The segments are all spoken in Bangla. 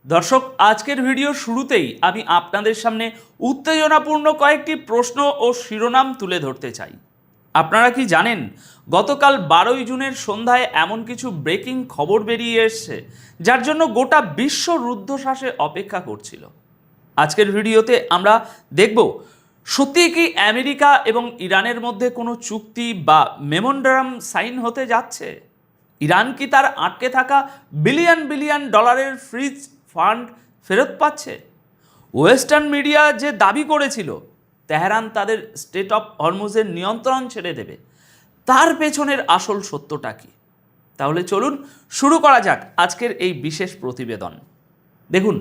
দর্শক, আজকের ভিডিওর শুরুতেই আমি আপনাদের সামনে উত্তেজনাপূর্ণ কয়েকটি প্রশ্ন ও শিরোনাম তুলে ধরতে চাই। আপনারা কি জানেন, গতকাল 12ই জুনের সন্ধ্যায় এমন কিছু ব্রেকিং খবর বেরিয়ে এসছে যার জন্য গোটা বিশ্ব রুদ্ধশ্বাসে অপেক্ষা করছিল। আজকের ভিডিওতে আমরা দেখব, সত্যি কি আমেরিকা এবং ইরানের মধ্যে কোনো চুক্তি বা মেমোরেন্ডাম সাইন হতে যাচ্ছে? ইরান কি তার আটকে থাকা বিলিয়ন বিলিয়ন ডলারের ফ্রিজ ফান্ড ফেরত পাচ্ছে? ওয়েস্টার্ন মিডিয়া যে দাবি করেছিল তেহরান তাদের স্টেট অফ হরমুজের নিয়ন্ত্রণ ছেড়ে দেবে, তার পেছনের আসল সত্যটা কি? তাহলে চলুন শুরু করা যাক আজকের এই বিশেষ প্রতিবেদন। দেখুন,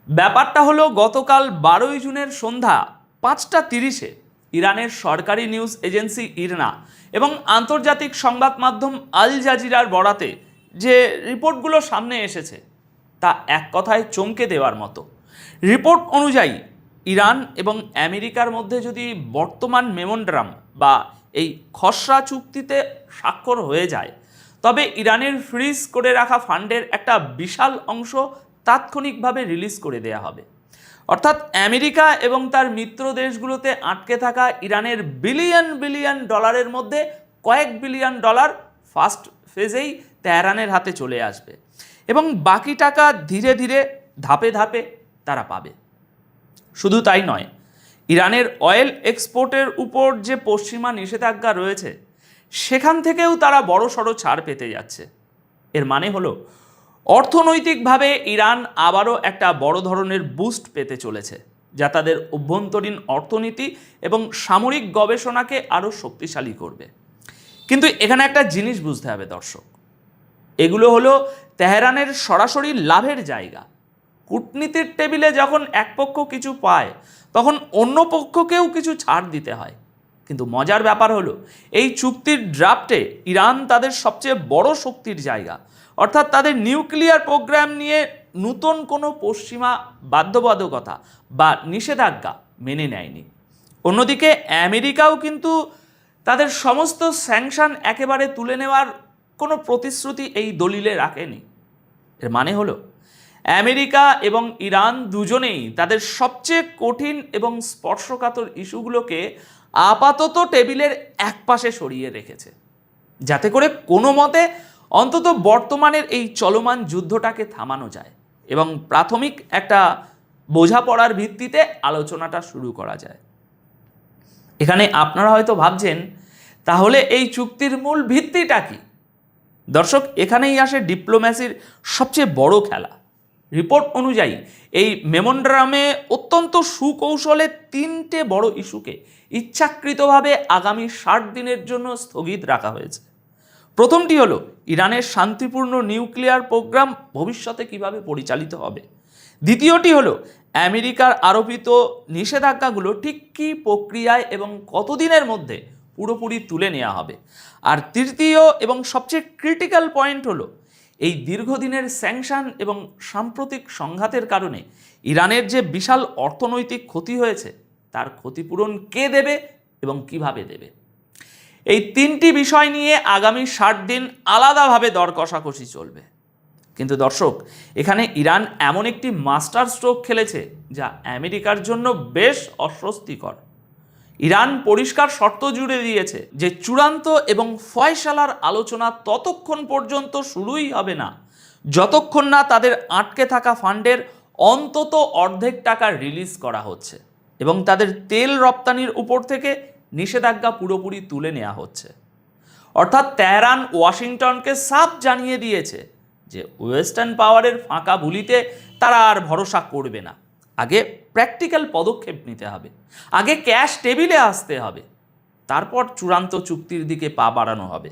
ব্যাপারটা হলো, গতকাল 12ই জুনের সন্ধ্যা 5:30 ইরানের সরকারি নিউজ এজেন্সি ইরনা এবং আন্তর্জাতিক সংবাদ মাধ্যম আল জাজিরার বরাতে যে রিপোর্টগুলো সামনে এসেছে তা এক কথায় চমকে দেওয়ার মতো। রিপোর্ট অনুযায়ী ইরান এবং আমেরিকার মধ্যে যদি বর্তমান মেমোরেন্ডাম বা এই খসড়া চুক্তিতে স্বাক্ষর হয়ে যায়, তবে ইরানের ফ্রিজ করে রাখা ফান্ডের একটা বিশাল অংশ তাৎক্ষণিকভাবে রিলিজ করে দেয়া হবে। অর্থাৎ আমেরিকা এবং তার মিত্র দেশগুলোতে আটকে থাকা ইরানের বিলিয়ন বিলিয়ন ডলারের মধ্যে কয়েক বিলিয়ন ডলার ফার্স্ট ফেজেই তেহরানের হাতে চলে আসবে এবং বাকি টাকা ধীরে ধীরে ধাপে ধাপে তারা পাবে। শুধু তাই নয়, ইরানের অয়েল এক্সপোর্টের উপর যে পশ্চিমা নিষেধাজ্ঞা রয়েছে সেখান থেকেও তারা বড়সড় ছাড় পেতে যাচ্ছে। এর মানে হলো, অর্থনৈতিকভাবে ইরান আবারও একটা বড় ধরনের বুস্ট পেতে চলেছে, যা তাদের অভ্যন্তরীণ অর্থনীতি এবং সামরিক গবেষণাকে আরও শক্তিশালী করবে। কিন্তু এখানে একটা জিনিস বুঝতে হবে দর্শক, এগুলো হলো তেহরানের সরাসরি লাভের জায়গা। কূটনীতির টেবিলে যখন এক পক্ষ কিছু পায়, তখন অন্য পক্ষকেও কিছু ছাড় দিতে হয়। কিন্তু মজার ব্যাপার হলো, এই চুক্তির ড্রাফটে ইরান তাদের সবচেয়ে বড় শক্তির জায়গা অর্থাৎ তাদের নিউক্লিয়ার প্রোগ্রাম নিয়ে নতুন কোনো পশ্চিমা বাধ্যবাধকতা বা নিষেধাজ্ঞা মেনে নেয়নি। অন্যদিকে আমেরিকাও কিন্তু তাদের সমস্ত স্যাংশন একেবারে তুলে নেওয়ার কোনো প্রতিশ্রুতি এই দলিলে রাখেনি। এর মানে হলো, আমেরিকা এবং ইরান দুজনেই তাদের সবচেয়ে কঠিন এবং স্পর্শকাতর ইস্যুগুলোকে আপাতত টেবিলের একপাশে সরিয়ে রেখেছে, যাতে করে কোনো মতে অন্তত বর্তমানের এই চলমান যুদ্ধটাকে থামানো যায় এবং প্রাথমিক একটা বোঝাপড়ার ভিত্তিতে আলোচনাটা শুরু করা যায়। এখানে আপনারা হয়তো ভাবছেন, তাহলে এই চুক্তির মূল ভিত্তিটা কি? দর্শক, এখানেই আসে ডিপ্লোম্যাসির সবচেয়ে বড় খেলা। রিপোর্ট অনুযায়ী এই মেমোরেন্ডামে অত্যন্ত সুকৌশলে 3টে বড় ইস্যুকে ইচ্ছাকৃতভাবে আগামী 60 দিনের জন্য স্থগিত রাখা হয়েছে। প্রথমটি হলো, ইরানের শান্তিপূর্ণ নিউক্লিয়ার প্রোগ্রাম ভবিষ্যতে কিভাবে পরিচালিত হবে। দ্বিতীয়টি হলো, আমেরিকার আরোপিত নিষেধাজ্ঞাগুলো ঠিক কী প্রক্রিয়ায় এবং কতদিনের মধ্যে পুরোপুরি তুলে নেওয়া হবে। আর তৃতীয় এবং সবচেয়ে ক্রিটিক্যাল পয়েন্ট হলো, এই দীর্ঘদিনের স্যাংশন এবং সাম্প্রতিক সংঘাতের কারণে ইরানের যে বিশাল অর্থনৈতিক ক্ষতি হয়েছে তার ক্ষতিপূরণ কে দেবে এবং কিভাবে দেবে। এই 3টি বিষয় নিয়ে আগামী 60 দিন আলাদাভাবে দর কষাকষি চলবে। কিন্তু দর্শক, এখানে ইরান এমন একটি মাস্টার স্ট্রোক খেলেছে যা আমেরিকার জন্য বেশ অস্বস্তিকর। ইরান পরিষ্কার শর্ত জুড়ে দিয়েছে যে চূড়ান্ত এবং ফয়সালার আলোচনা ততক্ষণ পর্যন্ত শুরুই হবে না যতক্ষণ না তাদের আটকে থাকা ফান্ডের অন্তত অর্ধেক টাকা রিলিজ করা হচ্ছে এবং তাদের তেল রপ্তানির উপর থেকে নিষেধাজ্ঞা পুরোপুরি তুলে নেওয়া হচ্ছে। অর্থাৎ তেহরান ওয়াশিংটনকে সাফ জানিয়ে দিয়েছে যে ওয়েস্টার্ন পাওয়ারের ফাঁকা বুলিতে তারা আর ভরসা করবে না। আগে প্র্যাকটিক্যাল পদক্ষেপ নিতে হবে, আগে ক্যাশ টেবিলে আসতে হবে, তারপর চূড়ান্ত চুক্তির দিকে পা বাড়ানো হবে।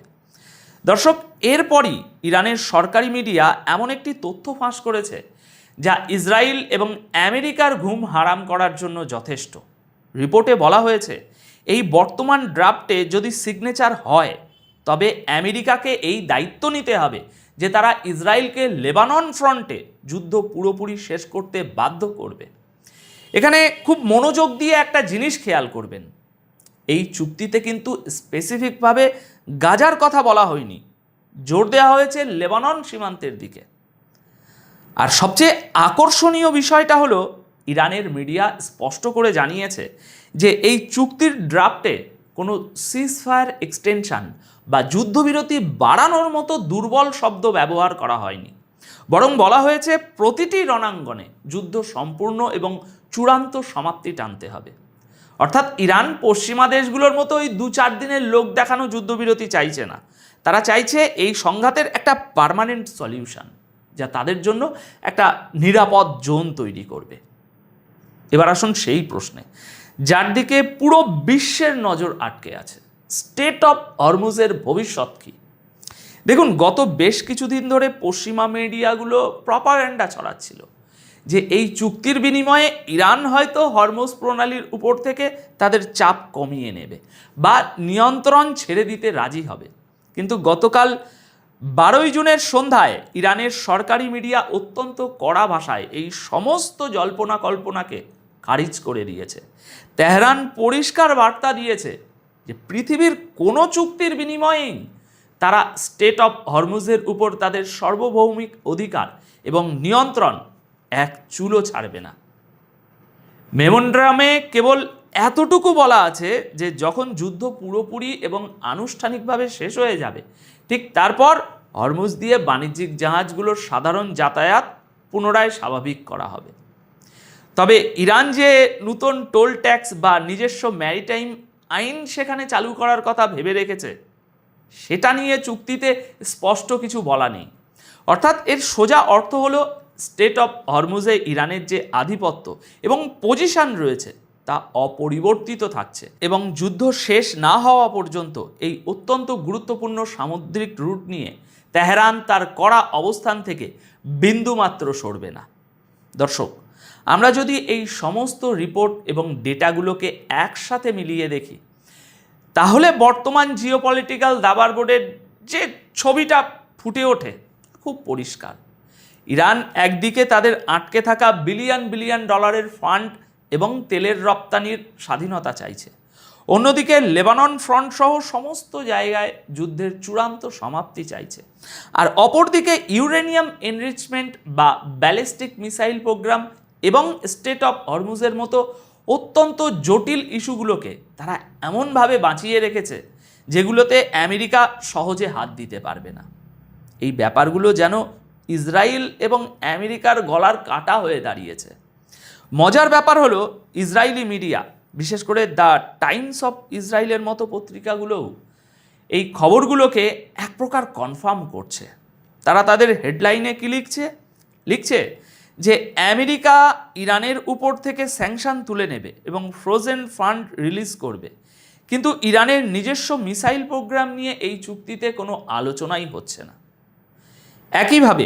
দর্শক, এরপরই ইরানের সরকারি মিডিয়া এমন একটি তথ্য ফাঁস করেছে যা ইসরায়েল এবং আমেরিকার ঘুম হারাম করার জন্য যথেষ্ট। রিপোর্টে বলা হয়েছে, এই বর্তমান ড্রাফটে যদি সিগনেচার হয়, তবে আমেরিকাকে এই দায়িত্ব নিতে হবে যে তারা ইসরায়েলকে লেবানন ফ্রন্টে যুদ্ধ পুরোপুরি শেষ করতে বাধ্য করবে। এখানে খুব মনোযোগ দিয়ে একটা জিনিস খেয়াল করবেন, এই চুক্তিতে কিন্তু স্পেসিফিকভাবে গাজার কথা বলা হয়নি, জোর দেওয়া হয়েছে লেবানন সীমান্তের দিকে। আর সবচেয়ে আকর্ষণীয় বিষয়টা হলো ইরানের মিডিয়া স্পষ্ট করে জানিয়েছে যে এই চুক্তির ড্রাফটে কোনো সিজফায়ার এক্সটেনশন বা যুদ্ধবিরতি বাড়ানোর মতো দুর্বল শব্দ ব্যবহার করা হয়নি, বরং বলা হয়েছে প্রতিটি রণাঙ্গনে যুদ্ধ সম্পূর্ণ এবং চূড়ান্ত সমাপ্তি টানতে হবে। অর্থাৎ ইরান পশ্চিমা দেশগুলোর মতো ওই 2-4 দিনের লোক দেখানো যুদ্ধবিরতি চাইছে না, তারা চাইছে এই সংঘাতের একটা পার্মানেন্ট সলিউশন, যা তাদের জন্য একটা নিরাপদ জোন তৈরি করবে। এবার আসুন সেই প্রশ্নে, যার দিকে পুরো বিশ্বের নজর আটকে আছে, স্টেট অফ হরমুজের ভবিষ্যৎ কী? দেখুন, গত বেশ কিছুদিন ধরে পশ্চিমা মিডিয়াগুলো প্রপাগান্ডা ছড়াচ্ছিল যে এই চুক্তির বিনিময়ে ইরান হয়তো হরমুজ প্রণালীর উপর থেকে তাদের চাপ কমিয়ে নেবে বা নিয়ন্ত্রণ ছেড়ে দিতে রাজি হবে। কিন্তু গতকাল 12 জুনের সন্ধ্যায় ইরানের সরকারি মিডিয়া অত্যন্ত কড়া ভাষায় এই সমস্ত জল্পনা কল্পনাকে খারিজ করে দিয়েছে। তেহরান পরিষ্কার বার্তা দিয়েছে যে পৃথিবীর কোনো চুক্তির বিনিময়েই তারা স্টেট অফ হরমুজের উপর তাদের সার্বভৌমিক অধিকার এবং নিয়ন্ত্রণ এক চুলও ছাড়বে না। মেমোরান্ডামে কেবল এতটুকু বলা আছে যে যখন যুদ্ধ পুরোপুরি এবং আনুষ্ঠানিকভাবে শেষ হয়ে যাবে, ঠিক তারপর হরমুজ দিয়ে বাণিজ্যিক জাহাজগুলোর সাধারণ যাতায়াত পুনরায় স্বাভাবিক করা হবে। তবে ইরান যে নতুন টোল ট্যাক্স বা নিজস্ব ম্যারিটাইম আইন সেখানে চালু করার কথা ভেবে রেখেছে, সেটা নিয়ে চুক্তিতে স্পষ্ট কিছু বলা নেই। অর্থাৎ এর সোজা অর্থ হলো স্টেট অফ হরমুজে ইরানের যে আধিপত্য এবং পজিশন রয়েছে তা অপরিবর্তিত থাকছে এবং যুদ্ধ শেষ না হওয়া পর্যন্ত এই অত্যন্ত গুরুত্বপূর্ণ সামুদ্রিক রুট নিয়ে তেহরান তার কড়া অবস্থান থেকে বিন্দুমাত্র সরবে না। দর্শক, আমরা যদি এই সমস্ত রিপোর্ট এবং ডেটাগুলোকে একসাথে মিলিয়ে দেখি, তাহলে বর্তমান জিওপলিটিক্যাল দাবার বোর্ডের যে ছবিটা ফুটে ওঠে খুব পরিষ্কার। ইরান একদিকে তাদের আটকে থাকা বিলিয়ন বিলিয়ন ডলারের ফান্ড এবং তেলের রপ্তানির স্বাধীনতা চাইছে, অন্যদিকে লেবানন ফ্রন্ট সহ সমস্ত জায়গায় যুদ্ধের চূড়ান্ত সমাপ্তি চাইছে, আর অপরদিকে ইউরেনিয়াম এনরিচমেন্ট বা ব্যালিস্টিক মিসাইল প্রোগ্রাম এবং স্টেট অফ হরমুজের মতো অত্যন্ত জটিল ইস্যুগুলোকে তারা এমনভাবে বাঁচিয়ে রেখেছে যেগুলোতে আমেরিকা সহজে হাত দিতে পারবে না। এই ব্যাপারগুলো যেন ইসরায়েল এবং আমেরিকার গলার কাঁটা হয়ে দাঁড়িয়েছে। মজার ব্যাপার হলো, ইসরায়েলি মিডিয়া, বিশেষ করে দ্য টাইমস অফ ইসরায়েলের মতো পত্রিকাগুলোও এই খবরগুলোকে এক প্রকার কনফার্ম করছে। তারা তাদের হেডলাইনে কি লিখছে যে আমেরিকা ইরানের উপর থেকে স্যাংশন তুলে নেবে এবং ফ্রোজেন ফান্ড রিলিজ করবে, কিন্তু ইরানের নিজস্ব মিসাইল প্রোগ্রাম নিয়ে এই চুক্তিতে কোনো আলোচনাই হচ্ছে না। একইভাবে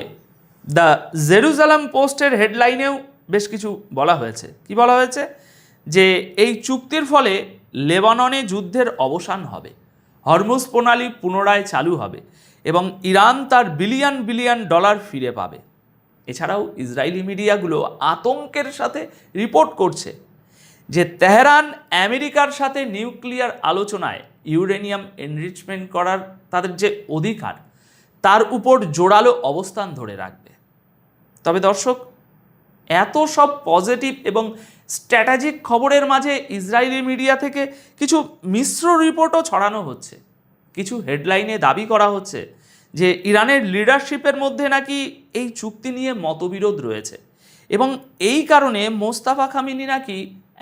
দ্য জেরুজালেম পোস্টের হেডলাইনেও বেশ কিছু বলা হয়েছে। কি বলা হয়েছে? যে এই চুক্তির ফলে লেবাননে যুদ্ধের অবসান হবে, হরমুজ প্রণালী পুনরায় চালু হবে এবং ইরান তার বিলিয়ন বিলিয়ন ডলার ফিরে পাবে। এছাড়াও ইসরায়েলি মিডিয়াগুলো আতঙ্কের সাথে রিপোর্ট করছে যে তেহরান আমেরিকার সাথে নিউক্লিয়ার আলোচনায় ইউরেনিয়াম এনরিচমেন্ট করার তাদের যে অধিকার, তার উপর জোরালো অবস্থান ধরে রাখবে। তবে দর্শক, এত সব পজিটিভ এবং স্ট্র্যাটেজিক খবরের মাঝে ইসরায়েলি মিডিয়া থেকে কিছু মিশ্র রিপোর্টও ছড়ানো হচ্ছে। কিছু হেডলাইনে দাবি করা হচ্ছে যে ইরানের লিডারশিপের মধ্যে নাকি এই চুক্তি নিয়ে মতবিরোধ রয়েছে এবং এই কারণে মোস্তাফা খামেনি নাকি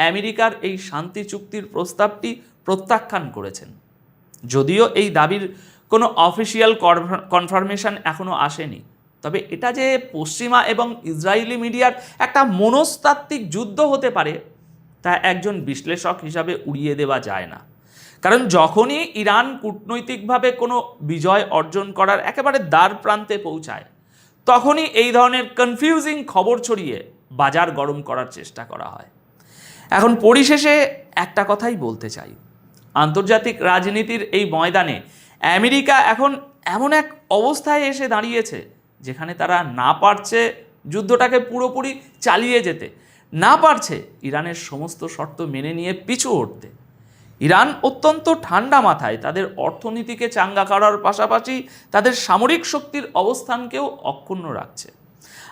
আমেরিকার এই শান্তি চুক্তির প্রস্তাবটি প্রত্যাখ্যান করেছেন। যদিও এই দাবির কোনো অফিসিয়াল কনফার্মেশন এখনও আসেনি, তবে এটা যে পশ্চিমা এবং ইসরায়েলি মিডিয়ার একটা মনস্তাত্ত্বিক যুদ্ধ হতে পারে তা একজন বিশ্লেষক হিসাবে উড়িয়ে দেওয়া যায় না। কারণ যখনই ইরান কূটনৈতিকভাবে কোনো বিজয় অর্জন করার একেবারে দ্বার প্রান্তে পৌঁছায়, তখনই এই ধরনের কনফিউজিং খবর ছড়িয়ে বাজার গরম করার চেষ্টা করা হয়। এখন পরিশেষে একটা কথাই বলতে চাই, আন্তর্জাতিক রাজনীতির এই ময়দানে আমেরিকা এখন এমন এক অবস্থায় এসে দাঁড়িয়েছে যেখানে তারা না পারছে যুদ্ধটাকে পুরোপুরি চালিয়ে যেতে, না পারছে ইরানের সমস্ত শর্ত মেনে নিয়ে পিছু হটতে। ইরান অত্যন্ত ঠান্ডা মাথায় তাদের অর্থনীতিকে চাঙ্গা করার পাশাপাশি তাদের সামরিক শক্তির অবস্থানকেও অক্ষুণ্ণ রাখছে।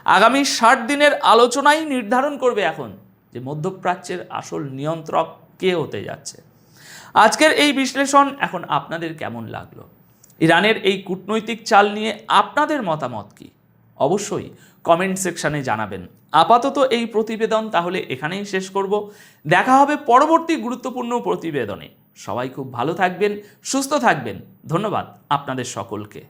আগামী 60 দিনের আলোচনাই নির্ধারণ করবে এখন যে মধ্যপ্রাচ্যের আসল নিয়ন্ত্রক কে হতে যাচ্ছে। আজকের এই বিশ্লেষণ এখন আপনাদের কেমন লাগলো? ইরানের এই কূটনৈতিক চাল নিয়ে আপনাদের মতামত কি? অবশ্যই কমেন্ট সেকশনে জানাবেন। আপাতত এই প্রতিবেদন তাহলে এখানেই শেষ করব। দেখা হবে পরবর্তী গুরুত্বপূর্ণ প্রতিবেদনে। সবাই খুব ভালো থাকবেন, সুস্থ থাকবেন। ধন্যবাদ আপনাদের সকলকে।